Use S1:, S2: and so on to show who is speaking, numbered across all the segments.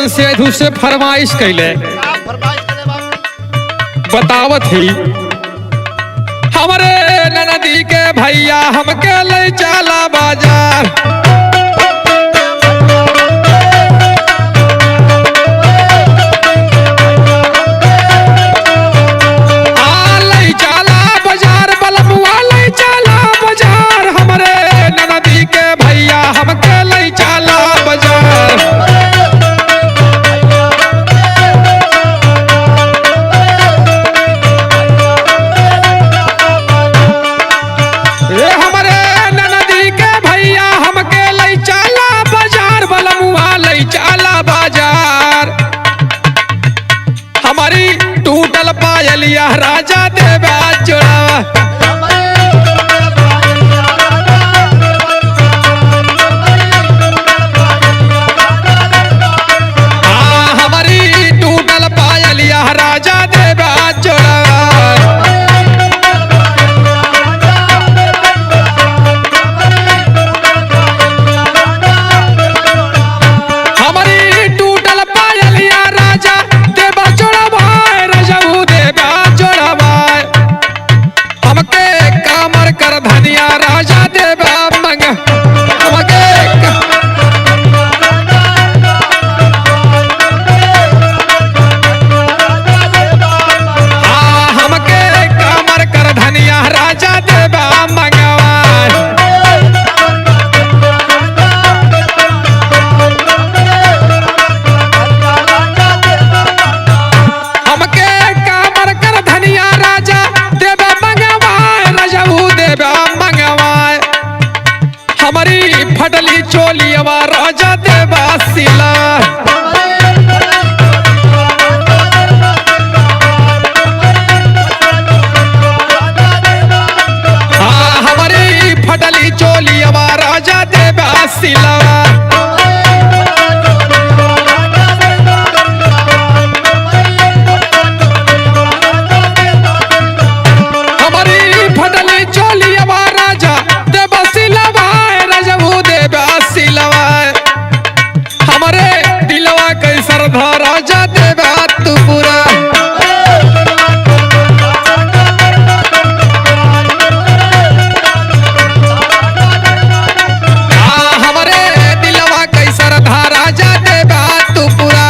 S1: सेधु से फरमाइश कैले बतावत ही हमारे ननदी के भैया हमके ले चला बाजार टूटल पायलिया राजा देवा जोड़ावा हमारी टूटल पायलिया राजा देवा जोड़ावा हमारी टूटल पायलिया राजा देवा जोड़ावा हमके कामर कर धनिया राजा देवा मंग हमके कामर कर धनिया राजा देवा मंगवा हमके कामर कर धनिया राजा देवा मंगवाए हमारी फटली चोलिया राजा देवा सिला हमारी फटली चोलिया राजा देवा सिला हमारे दिलवा कैसर राजा देवा तू पूरा हमारे दिलवा कैसर राजा देवा तू पूरा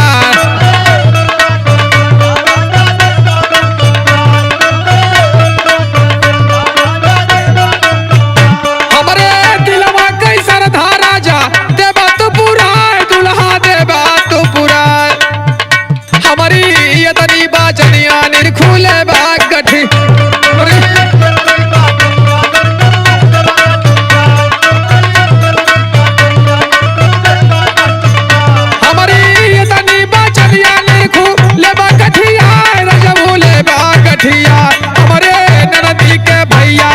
S1: हमारे दिलवा कैसर राजा देवा तू पूरा हमारी यदनी बाजनिया निर्खुले बाग गठी हमारी यदनी बाजनिया निर्खुले बाग गठिया रजबुले बाग गठिया हमारे ननदी के भैया